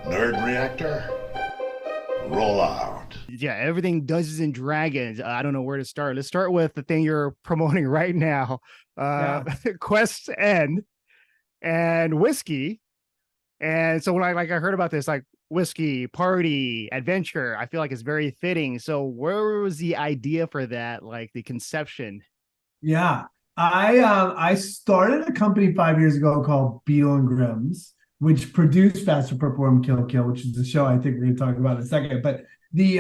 Nerd reactor, roll out. Yeah, everything Dungeons and Dragons. I don't know where to start. Let's start with the thing you're promoting right now. Uh, Yeah. Quest End and whiskey. And so when I heard about this, like whiskey, party, adventure, I feel like it's very fitting. So where was the idea for that? Like the conception? Yeah. I started a company 5 years ago called Beetle and Grimm's, which produced Faster Perform Kill Kill, which is the show I think we're going to talk about in a second. But the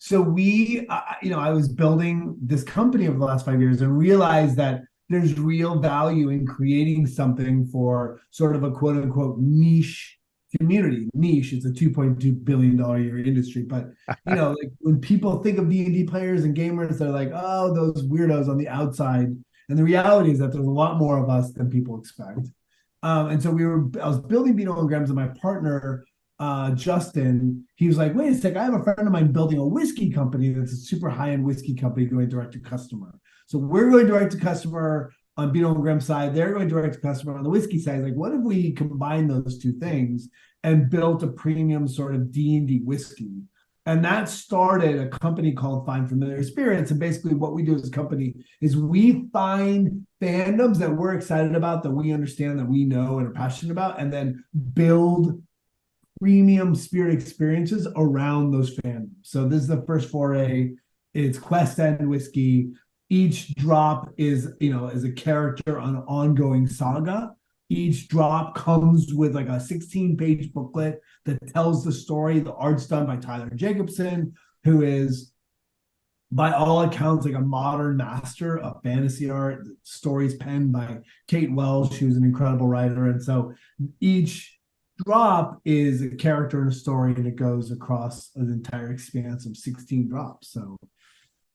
so we I was building this company over the last 5 years and realized that there's real value in creating something for sort of a quote unquote niche community. Niche, it's a $2.2 billion a year industry, but like when people think of D&D players and gamers, they're like, oh, those weirdos on the outside. And the reality is that there's a lot more of us than people expect. And so I was building Beano and Grams, and my partner, Justin, he was like, wait a sec, I have a friend of mine building a whiskey company that's a super high-end whiskey company going direct to customer. So we're going direct to customer on Beano and Grams side. They're going direct to customer on the whiskey side. Like, what if we combine those two things and built a premium sort of D&D whiskey? And that started a company called Find Familiar Spirits. And basically what we do as a company is we find fandoms that we're excited about, that we understand, that we know and are passionate about, and then build premium spirit experiences around those fandoms. So this is the first foray. It's Quest End Whiskey. Each drop is a character on an ongoing saga. Each drop comes with like a 16-page booklet that tells the story. The art's done by Tyler Jacobson, who is, by all accounts, like a modern master of fantasy art. The story's penned by Kate Welsh, who's an incredible writer. And so each drop is a character in a story, and it goes across an entire expanse of 16 drops. So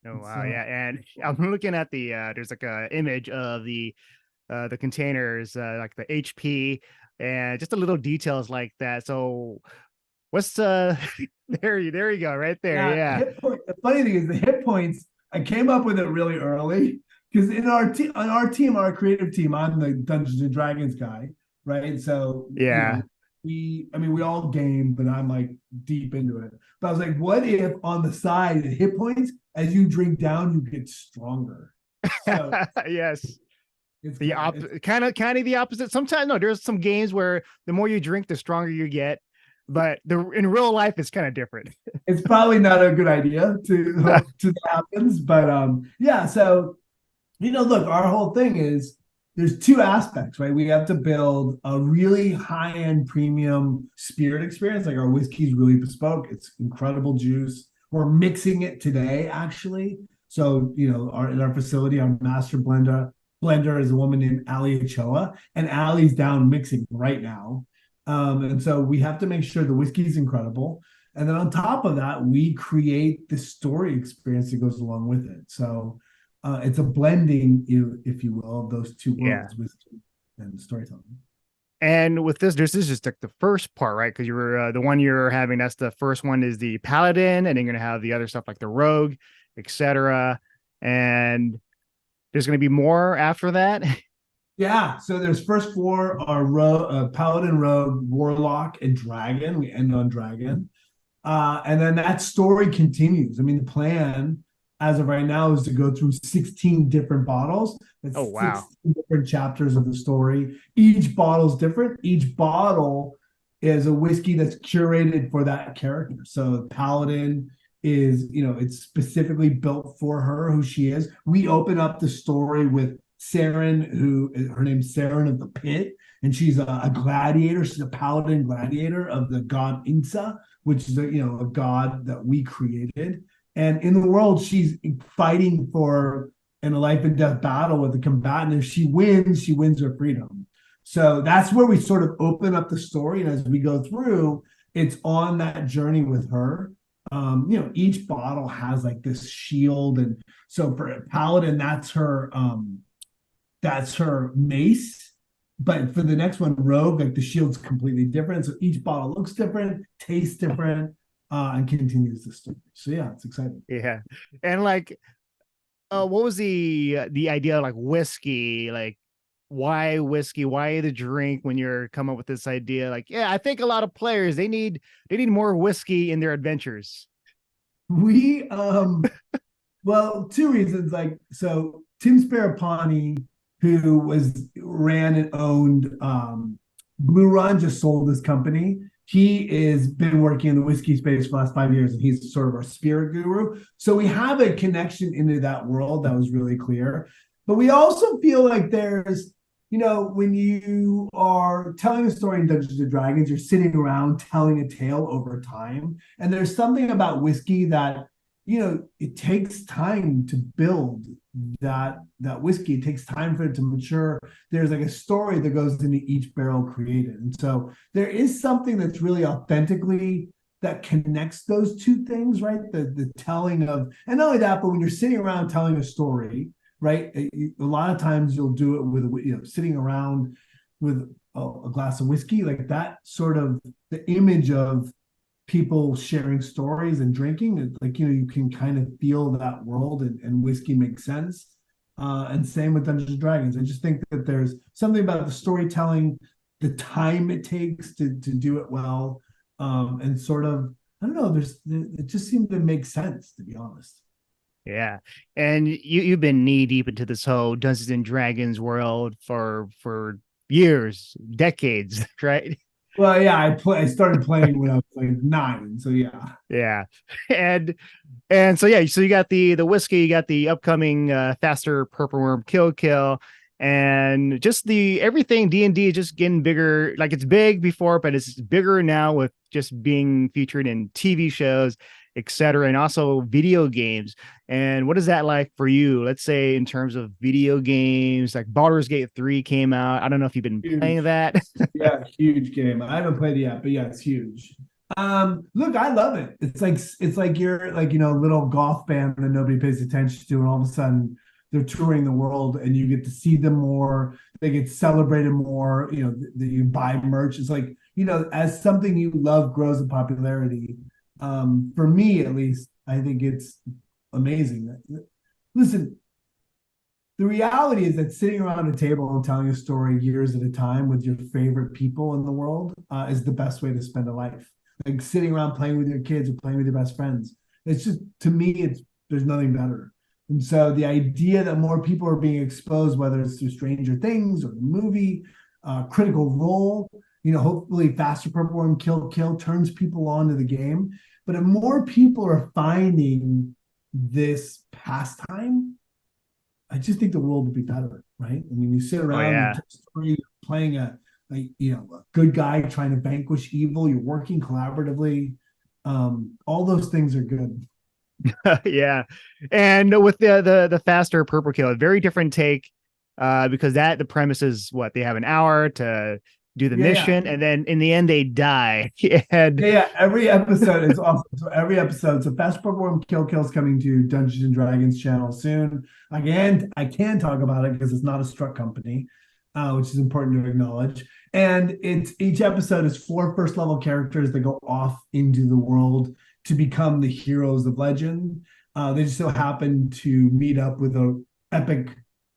Oh wow, yeah. And I'm looking at there's like a image of the containers, like the HP and just a little details like that. So what's there you go, right there. yeah, Yeah. hit point. The funny thing is the hit points. I came up with it really early because our creative team, I'm the Dungeons and Dragons guy, right? So Yeah. we all game, but I'm like deep into it. But I was like, what if on the side, the hit points, as you drink down, you get stronger? So Yes. it's The kind of the opposite. Sometimes no, there's some games where the more you drink, the stronger you get. But in real life, it's kind of different. it's probably not a good idea to that happens, but yeah. So look, our whole thing is there's two aspects, right? We have to build a really high-end premium spirit experience. Like our whiskey's really bespoke. It's incredible juice. We're mixing it today, actually. So, in our facility, our master blender is a woman named Ali Ochoa, and Ali's down mixing right now. And so we have to make sure the whiskey is incredible. And then on top of that, we create the story experience that goes along with it. So it's a blending, if you will, of those two Yeah. worlds, whiskey and storytelling. And with this is just like the first part, right? Because you were the one you're having. That's the first one is the Paladin, and then you're gonna have the other stuff like the Rogue, etc. And there's gonna be more after that. Yeah. So there's first four are Paladin, Rogue, Warlock, and Dragon. We end on Dragon. And then that story continues. I mean, the plan as of right now is to go through 16 different bottles. That's Oh wow. 16 different chapters of the story. Each bottle's different. Each bottle is a whiskey that's curated for that character. So Paladin is, it's specifically built for her, who she is. We open up the story with Saren, who her name's Saren of the Pit, and she's a gladiator. She's a paladin gladiator of the god Insa, which is a god that we created. And in the world, she's fighting in a life and death battle with the combatant. If she wins her freedom. So that's where we sort of open up the story. And as we go through, it's on that journey with her. Each bottle has like this shield. And so for Paladin, that's her mace. But for the next one, Rogue, like the shield's completely different. So each bottle looks different, tastes different, and continues the story. So yeah, it's exciting. Yeah. And like what was the idea of like whiskey? Like why whiskey? Why the drink when you're coming up with this idea? Like, yeah, I think a lot of players they need more whiskey in their adventures. We well, two reasons. Like, so Tim Sparapani, who ran and owned Blue Run, just sold his company. He is been working in the whiskey space for the last 5 years, and he's sort of our spirit guru. So we have a connection into that world that was really clear. But we also feel like there's, when you are telling a story in Dungeons and Dragons, you're sitting around telling a tale over time. And there's something about whiskey that, it takes time to build that whiskey. It takes time for it to mature. There's like a story that goes into each barrel created. And so there is something that's really authentically that connects those two things, right? The telling of, and not only that, but when you're sitting around telling a story, right? A lot of times you'll do it with, sitting around with a glass of whiskey, like that sort of the image of people sharing stories and drinking, like, you can kind of feel that world, and whiskey makes sense. And same with Dungeons and Dragons. I just think that there's something about the storytelling, the time it takes to do it well, and sort of, I don't know, it just seemed to make sense, to be honest. Yeah. And you've been knee deep into this whole Dungeons and Dragons world for years, decades, right? Well, yeah, I started playing when I was like 9, so yeah. Yeah. And so yeah, so you got the whiskey, you got the upcoming faster purple worm kill, and just the everything D&D is just getting bigger. Like, it's big before, but it's bigger now with just being featured in TV shows, etc., and also video games. And what is that like for you? Let's say in terms of video games, like Baldur's Gate 3 came out. I don't know if you've been playing that. Yeah, huge game. I haven't played it yet, but yeah, it's huge. Look, I love it. It's like you're like, a little golf band that nobody pays attention to, and all of a sudden they're touring the world, and you get to see them more. They get celebrated more. You buy merch. It's like, as something you love grows in popularity. For me, at least, I think it's amazing. Listen, the reality is that sitting around a table and telling a story years at a time with your favorite people in the world is the best way to spend a life. Like sitting around playing with your kids or playing with your best friends. It's just, to me, there's nothing better. And so the idea that more people are being exposed, whether it's through Stranger Things or the movie, Critical Role, hopefully Faster Purple Worm Kill turns people on to the game. But if more people are finding this pastime, I just think the world would be better, right? I mean, you sit around and tell a story, you're playing a good guy trying to vanquish evil. You're working collaboratively. All those things are good. Yeah. And with the faster purple kill, a very different take, because the premise is what they have an hour to do the mission, and then in the end they die. And every episode is awesome. So every episode, so Fast Purple Worm Kill's coming to Dungeons and Dragons channel soon. Again, I can talk about it because it's not a struck company, which is important to acknowledge. And each episode is 4 first level characters that go off into the world to become the heroes of legend. They just so happen to meet up with a epic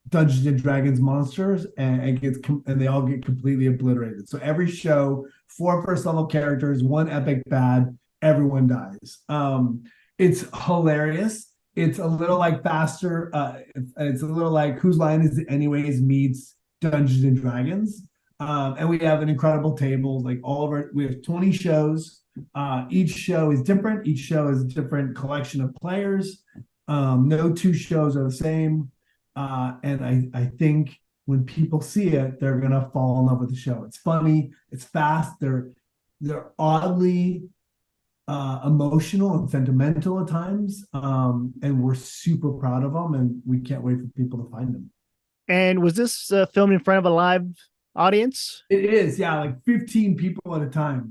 Dungeons and Dragons monsters, and they all get completely obliterated. So every show, 4 first level characters, 1 epic bad, everyone dies. It's hilarious. It's a little like Faster. It's a little like Whose Line Is It Anyways meets Dungeons and Dragons. And we have an incredible table. Like we have 20 shows. Each show is different. Each show is a different collection of players. No 2 shows are the same. And I think when people see it, they're gonna fall in love with the show. It's funny, it's fast, they're oddly emotional and sentimental at times, and we're super proud of them, and we can't wait for people to find them. And was this filmed in front of a live audience? It is, yeah, like 15 people at a time.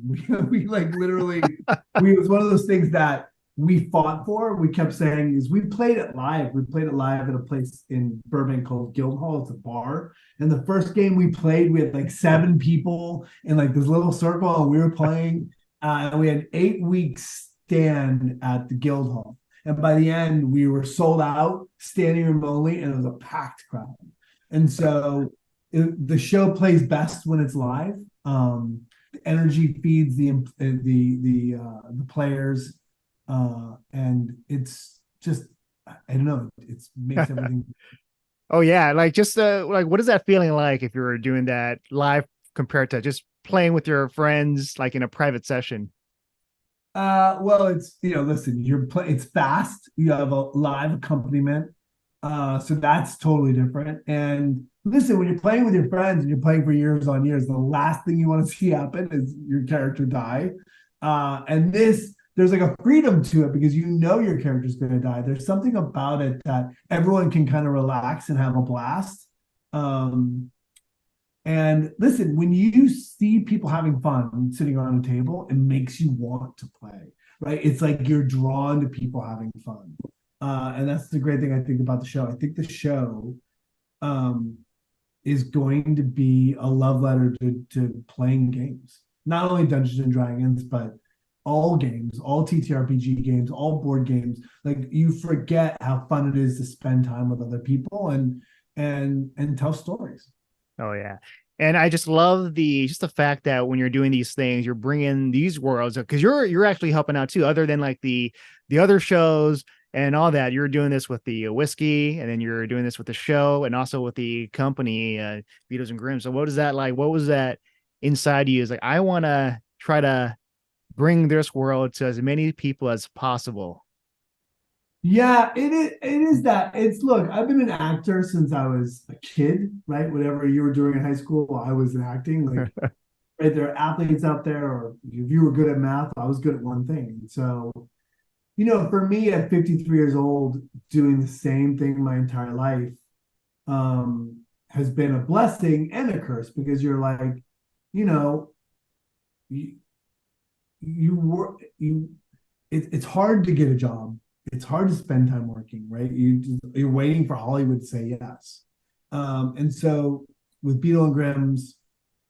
We like literally, it was one of those things that we fought for. We kept saying is we played it live. We played it live at a place in Burbank called Guildhall. It's a bar. And the first game we played, we had like 7 people in like this little circle, and we were playing. And we had 8 weeks stand at the Guildhall. And by the end, we were sold out, standing room only, and it was a packed crowd. And so the show plays best when it's live. The energy feeds the players, and it's just, I don't know, it makes everything. Oh yeah, like just like what is that feeling like if you were doing that live compared to just playing with your friends like in a private session? Well, it's, listen, it's fast. You have a live accompaniment. So that's totally different. And listen, when you're playing with your friends and you're playing for years on years, the last thing you want to see happen is your character die. And there's like a freedom to it because your character's going to die. There's something about it that everyone can kind of relax and have a blast. Um, and listen, when you see people having fun sitting around a table, it makes you want to play, right? It's like you're drawn to people having fun. And that's the great thing I think about the show. I think the show um, is going to be a love letter to playing games, not only Dungeons and Dragons, but all games, all TTRPG games, all board games. Like, you forget how fun it is to spend time with other people and tell stories. Oh yeah. And I just love the fact that when you're doing these things, you're bringing these worlds because you're actually helping out too, other than like the other shows and all that. You're doing this with the whiskey, and then you're doing this with the show, and also with the company, Beatles and Grimm. So what is that like? What was that inside you? Is like I want to try to bring this world to as many people as possible. Yeah, it is that. Look, I've been an actor since I was a kid, right? Whatever you were doing in high school, I was in acting. Like, right, there are athletes out there, or if you were good at math, I was good at one thing. So, for me at 53 years old, doing the same thing my entire life, has been a blessing and a curse because you're like, you know, you you work you it's hard to get a job. It's hard to spend time working, right? You're waiting for Hollywood to say yes. And so with Beetle and Grimm's,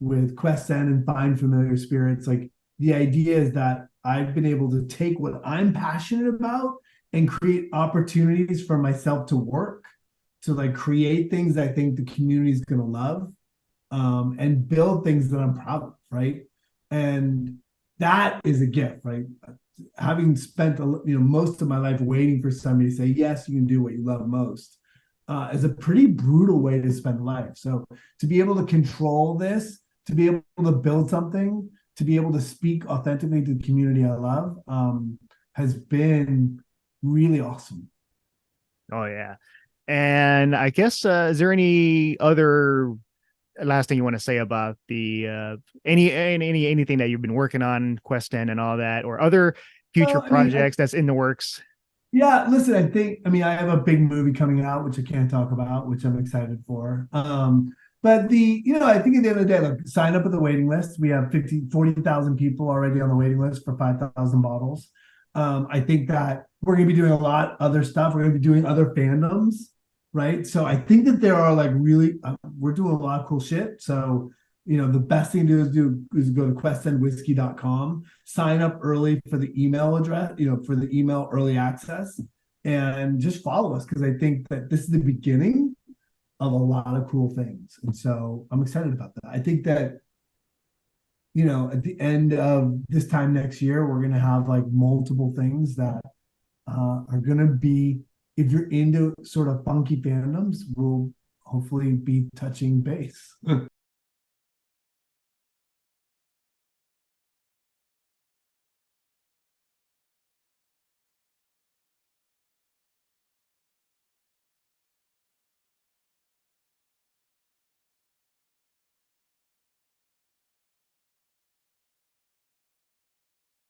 with Quest End and Find Familiar Spirits, like, the idea is that I've been able to take what I'm passionate about and create opportunities for myself to work, to like create things I think the community is going to love, and build things that I'm proud of, right? And that is a gift, right? Having spent most of my life waiting for somebody to say yes, you can do what you love most, is a pretty brutal way to spend life. So to be able to control this, to be able to build something, to be able to speak authentically to the community I love, has been really awesome. Oh yeah. And I guess is there any other last thing you want to say about the anything that you've been working on, Questen and all that, or other future Well, I mean, projects that's in the works? yeah, listen, I have a big movie coming out, which I can't talk about, which I'm excited for. But I think at the end of the day, like, sign up at the waiting list. We have 40,000 people already on the waiting list for 5,000 bottles. I think that we're going to be doing a lot other stuff. We're going to be doing other fandoms, right? So I think that there are like we're doing a lot of cool shit. So, the best thing to do is go to questendwhiskey.com, sign up early for the email address, for the email early access, and just follow us because I think that this is the beginning of a lot of cool things. And so I'm excited about that. I think that, at the end of this time next year, we're going to have like multiple things that are going to be, if you're into sort of funky fandoms, we'll hopefully be touching base.